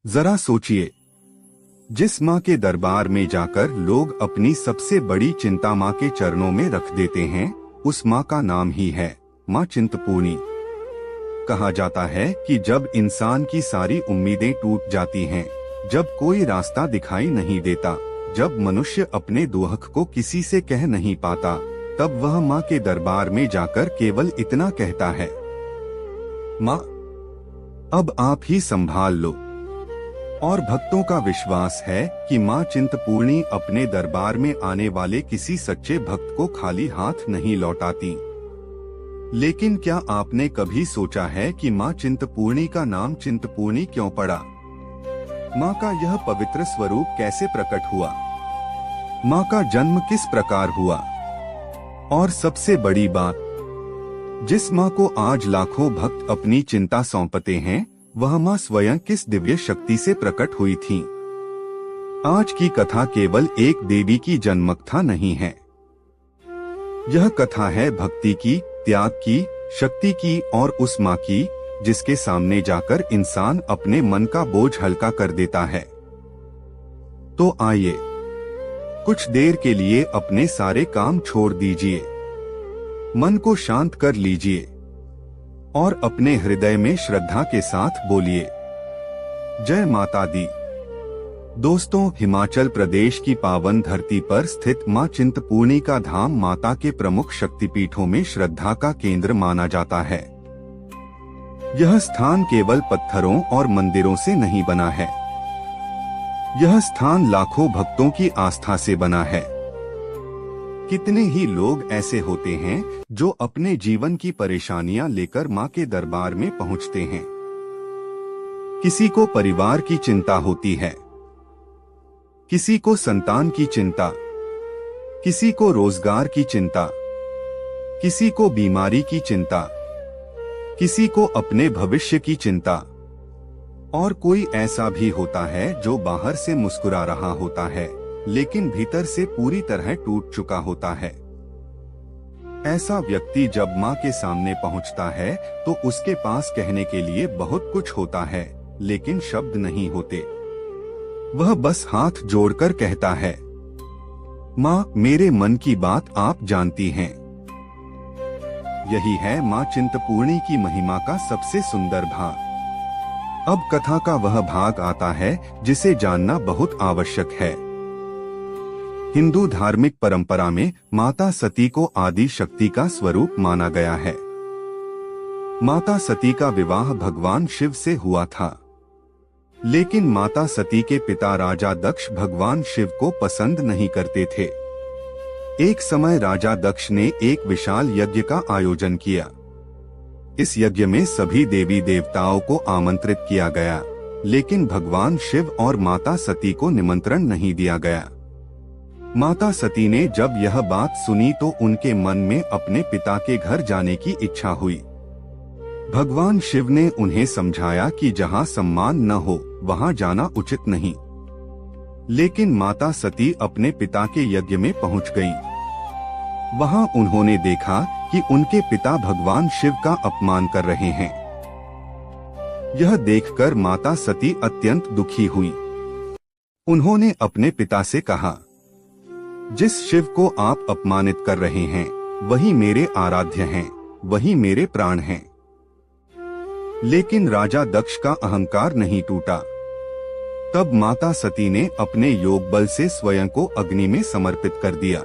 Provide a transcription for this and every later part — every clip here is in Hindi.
जरा सोचिए, जिस माँ के दरबार में जाकर लोग अपनी सबसे बड़ी चिंता माँ के चरणों में रख देते हैं, उस माँ का नाम ही है माँ चिंतपूर्णी। कहा जाता है कि जब इंसान की सारी उम्मीदें टूट जाती हैं, जब कोई रास्ता दिखाई नहीं देता, जब मनुष्य अपने दुख को किसी से कह नहीं पाता, तब वह माँ के दरबार में जाकर केवल इतना कहता है, माँ अब आप ही संभाल लो। और भक्तों का विश्वास है कि माँ चिंतपूर्णी अपने दरबार में आने वाले किसी सच्चे भक्त को खाली हाथ नहीं लौटाती। लेकिन क्या आपने कभी सोचा है कि माँ चिंतपूर्णी का नाम चिंतपूर्णी क्यों पड़ा? माँ का यह पवित्र स्वरूप कैसे प्रकट हुआ? माँ का जन्म किस प्रकार हुआ? और सबसे बड़ी बात, जिस माँ को आज लाखों भक्त अपनी चिंता सौंपते हैं, वह माँ स्वयं किस दिव्य शक्ति से प्रकट हुई थी? आज की कथा केवल एक देवी की जन्मकथा नहीं है। यह कथा है भक्ति की, त्याग की, शक्ति की और उस माँ की जिसके सामने जाकर इंसान अपने मन का बोझ हल्का कर देता है। तो आइए, कुछ देर के लिए अपने सारे काम छोड़ दीजिए, मन को शांत कर लीजिए और अपने हृदय में श्रद्धा के साथ बोलिए, जय माता दी। दोस्तों, हिमाचल प्रदेश की पावन धरती पर स्थित माँ चिंतपूर्णी का धाम माता के प्रमुख शक्तिपीठों में श्रद्धा का केंद्र माना जाता है। यह स्थान केवल पत्थरों और मंदिरों से नहीं बना है। यह स्थान लाखों भक्तों की आस्था से बना है। कितने ही लोग ऐसे होते हैं जो अपने जीवन की परेशानियां लेकर माँ के दरबार में पहुंचते हैं। किसी को परिवार की चिंता होती है, किसी को संतान की चिंता, किसी को रोजगार की चिंता, किसी को बीमारी की चिंता, किसी को अपने भविष्य की चिंता, और कोई ऐसा भी होता है जो बाहर से मुस्कुरा रहा होता है लेकिन भीतर से पूरी तरह टूट चुका होता है। ऐसा व्यक्ति जब माँ के सामने पहुँचता है तो उसके पास कहने के लिए बहुत कुछ होता है, लेकिन शब्द नहीं होते। वह बस हाथ जोड़कर कहता है, माँ मेरे मन की बात आप जानती हैं। यही है माँ चिंतपूर्णी की महिमा का सबसे सुंदर भाग। अब कथा का वह भाग आता है जिसे जानना बहुत आवश्यक है। हिंदू धार्मिक परंपरा में माता सती को आदि शक्ति का स्वरूप माना गया है। माता सती का विवाह भगवान शिव से हुआ था, लेकिन माता सती के पिता राजा दक्ष भगवान शिव को पसंद नहीं करते थे। एक समय राजा दक्ष ने एक विशाल यज्ञ का आयोजन किया। इस यज्ञ में सभी देवी देवताओं को आमंत्रित किया गया, लेकिन भगवान शिव और माता सती को निमंत्रण नहीं दिया गया। माता सती ने जब यह बात सुनी तो उनके मन में अपने पिता के घर जाने की इच्छा हुई। भगवान शिव ने उन्हें समझाया कि जहां सम्मान न हो वहां जाना उचित नहीं, लेकिन माता सती अपने पिता के यज्ञ में पहुंच गईं। वहां उन्होंने देखा कि उनके पिता भगवान शिव का अपमान कर रहे हैं। यह देखकर माता सती अत्यंत दुखी हुई। उन्होंने अपने पिता से कहा, जिस शिव को आप अपमानित कर रहे हैं वही मेरे आराध्य हैं, वही मेरे प्राण हैं। लेकिन राजा दक्ष का अहंकार नहीं टूटा। तब माता सती ने अपने योग बल से स्वयं को अग्नि में समर्पित कर दिया।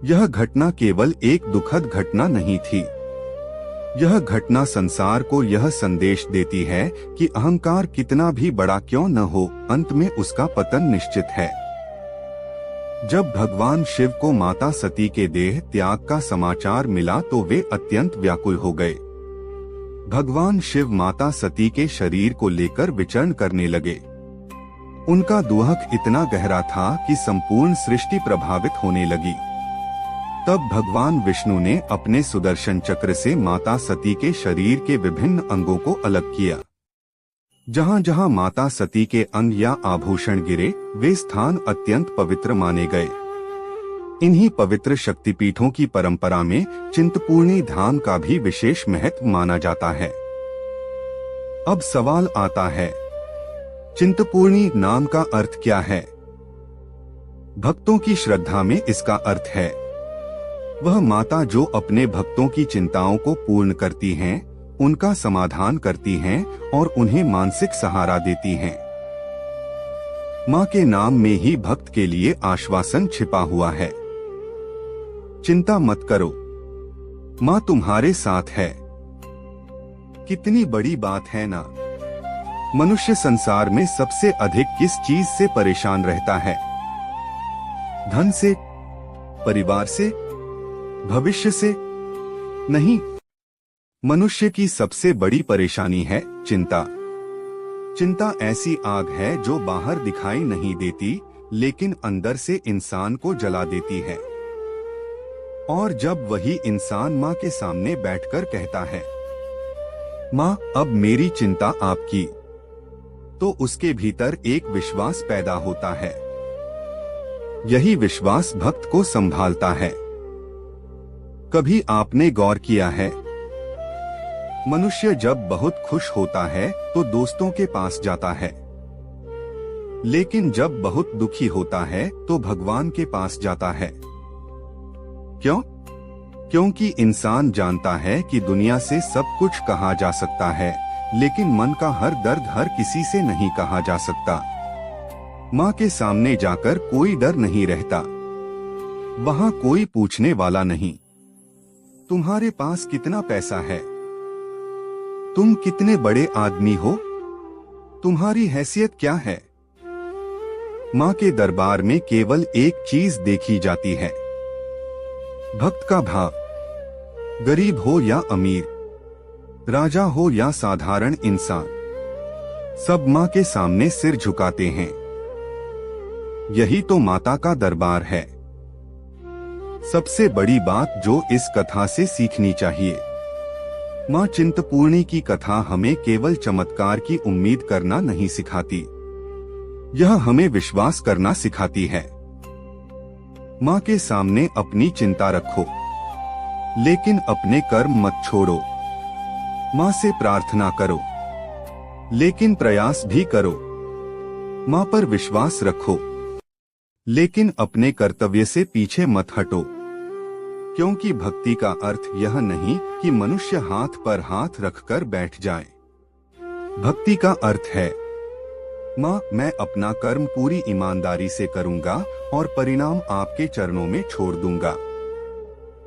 यह घटना केवल एक दुखद घटना नहीं थी। यह घटना संसार को यह संदेश देती है कि अहंकार कितना भी बड़ा क्यों न हो, अंत में उसका पतन निश्चित है। जब भगवान शिव को माता सती के देह त्याग का समाचार मिला तो वे अत्यंत व्याकुल हो गए। भगवान शिव माता सती के शरीर को लेकर विचरण करने लगे। उनका दुख इतना गहरा था कि संपूर्ण सृष्टि प्रभावित होने लगी। तब भगवान विष्णु ने अपने सुदर्शन चक्र से माता सती के शरीर के विभिन्न अंगों को अलग किया। जहां जहां माता सती के अंग या आभूषण गिरे, वे स्थान अत्यंत पवित्र माने गए। इन्हीं पवित्र शक्तिपीठों की परंपरा में चिंतपूर्णी धाम का भी विशेष महत्व माना जाता है। अब सवाल आता है, चिंतपूर्णी नाम का अर्थ क्या है? भक्तों की श्रद्धा में इसका अर्थ है वह माता जो अपने भक्तों की चिंताओं को पूर्ण करती हैं, उनका समाधान करती हैं और उन्हें मानसिक सहारा देती हैं। मां के नाम में ही भक्त के लिए आश्वासन छिपा हुआ है। चिंता मत करो, मां तुम्हारे साथ है। कितनी बड़ी बात है ना। मनुष्य संसार में सबसे अधिक किस चीज से परेशान रहता है? धन से, परिवार से, भविष्य से? नहीं, मनुष्य की सबसे बड़ी परेशानी है चिंता। चिंता ऐसी आग है जो बाहर दिखाई नहीं देती, लेकिन अंदर से इंसान को जला देती है। और जब वही इंसान माँ के सामने बैठकर कहता है, माँ अब मेरी चिंता आपकी, तो उसके भीतर एक विश्वास पैदा होता है। यही विश्वास भक्त को संभालता है। कभी आपने गौर किया है, मनुष्य जब बहुत खुश होता है तो दोस्तों के पास जाता है, लेकिन जब बहुत दुखी होता है तो भगवान के पास जाता है। क्यों? क्योंकि इंसान जानता है कि दुनिया से सब कुछ कहा जा सकता है, लेकिन मन का हर दर्द हर किसी से नहीं कहा जा सकता। माँ के सामने जाकर कोई डर नहीं रहता। वहाँ कोई पूछने वाला नहीं, तुम्हारे पास कितना पैसा है, तुम कितने बड़े आदमी हो, तुम्हारी हैसियत क्या है। माँ के दरबार में केवल एक चीज देखी जाती है, भक्त का भाव। गरीब हो या अमीर, राजा हो या साधारण इंसान, सब माँ के सामने सिर झुकाते हैं। यही तो माता का दरबार है। सबसे बड़ी बात जो इस कथा से सीखनी चाहिए, माँ चिंतपूर्णी की कथा हमें केवल चमत्कार की उम्मीद करना नहीं सिखाती, यह हमें विश्वास करना सिखाती है। माँ के सामने अपनी चिंता रखो, लेकिन अपने कर्म मत छोड़ो। माँ से प्रार्थना करो, लेकिन प्रयास भी करो। माँ पर विश्वास रखो, लेकिन अपने कर्तव्य से पीछे मत हटो। क्योंकि भक्ति का अर्थ यह नहीं कि मनुष्य हाथ पर हाथ रखकर बैठ जाए। भक्ति का अर्थ है, माँ मैं अपना कर्म पूरी ईमानदारी से करूंगा और परिणाम आपके चरणों में छोड़ दूंगा।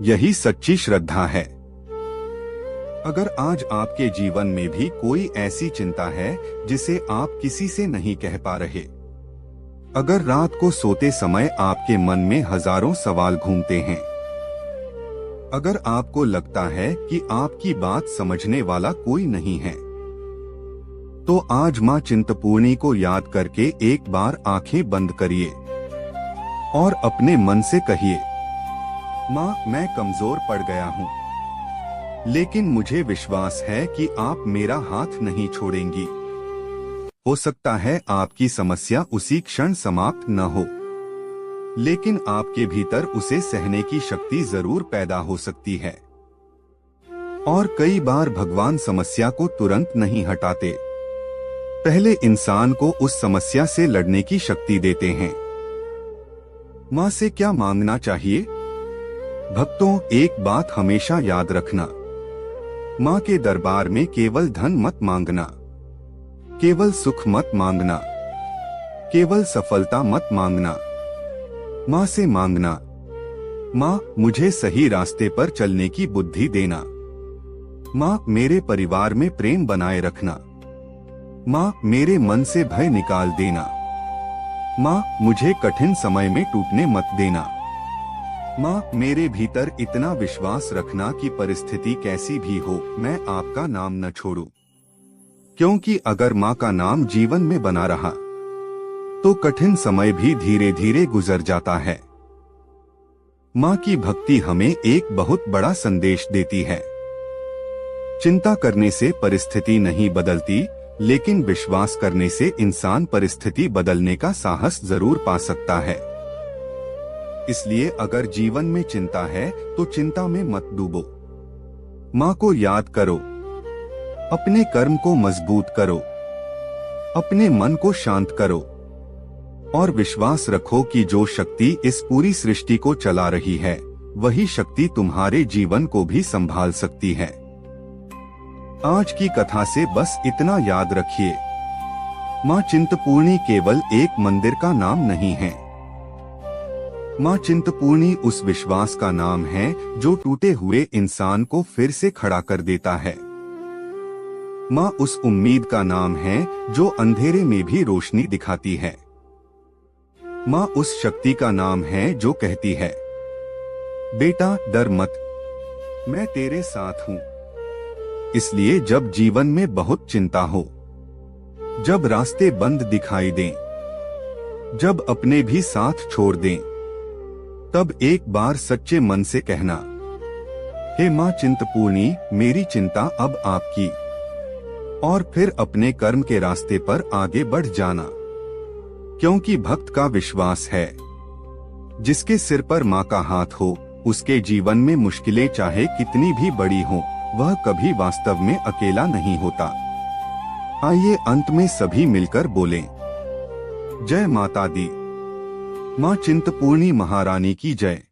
यही सच्ची श्रद्धा है। अगर आज आपके जीवन में भी कोई ऐसी चिंता है जिसे आप किसी से नहीं कह पा रहे, अगर रात को सोते समय आपके मन में हजारों सवाल घूमते हैं, अगर आपको लगता है कि आपकी बात समझने वाला कोई नहीं है, तो आज माँ चिंतपूर्णी को याद करके एक बार आंखें बंद करिए और अपने मन से कहिए, माँ मैं कमजोर पड़ गया हूँ, लेकिन मुझे विश्वास है कि आप मेरा हाथ नहीं छोड़ेंगी। हो सकता है आपकी समस्या उसी क्षण समाप्त न हो, लेकिन आपके भीतर उसे सहने की शक्ति जरूर पैदा हो सकती है। और कई बार भगवान समस्या को तुरंत नहीं हटाते, पहले इंसान को उस समस्या से लड़ने की शक्ति देते हैं। माँ से क्या मांगना चाहिए? भक्तों एक बात हमेशा याद रखना, माँ के दरबार में केवल धन मत मांगना, केवल सुख मत मांगना, केवल सफलता मत मांगना। माँ से मांगना, माँ मुझे सही रास्ते पर चलने की बुद्धि देना, माँ मेरे परिवार में प्रेम बनाए रखना, माँ मेरे मन से भय निकाल देना, माँ मुझे कठिन समय में टूटने मत देना, माँ मेरे भीतर इतना विश्वास रखना कि परिस्थिति कैसी भी हो मैं आपका नाम न छोड़ूं। क्योंकि अगर माँ का नाम जीवन में बना रहा तो कठिन समय भी धीरे धीरे गुजर जाता है। माँ की भक्ति हमें एक बहुत बड़ा संदेश देती है। चिंता करने से परिस्थिति नहीं बदलती, लेकिन विश्वास करने से इंसान परिस्थिति बदलने का साहस जरूर पा सकता है। इसलिए अगर जीवन में चिंता है तो चिंता में मत डूबो। माँ को याद करो, अपने कर्म को मजबूत करो अपने मन को शांत करो और विश्वास रखो कि जो शक्ति इस पूरी सृष्टि को चला रही है वही शक्ति तुम्हारे जीवन को भी संभाल सकती है। आज की कथा से बस इतना याद रखिए, माँ चिंतपूर्णी केवल एक मंदिर का नाम नहीं है। माँ चिंतपूर्णी उस विश्वास का नाम है जो टूटे हुए इंसान को फिर से खड़ा कर देता है। माँ उस उम्मीद का नाम है जो अंधेरे में भी रोशनी दिखाती है। माँ उस शक्ति का नाम है जो कहती है, बेटा डर मत, मैं तेरे साथ हूँ। इसलिए जब जीवन में बहुत चिंता हो, जब रास्ते बंद दिखाई दें, जब अपने भी साथ छोड़ दें, तब एक बार सच्चे मन से कहना, हे माँ चिंतपूर्णी, मेरी चिंता अब आपकी। और फिर अपने कर्म के रास्ते पर आगे बढ़ जाना, क्योंकि भक्त का विश्वास है, जिसके सिर पर माँ का हाथ हो, उसके जीवन में मुश्किलें चाहे कितनी भी बड़ी हों, वह कभी वास्तव में अकेला नहीं होता। आइए अंत में सभी मिलकर बोलें, जय माता दी। माँ चिंतपूर्णी महारानी की जय।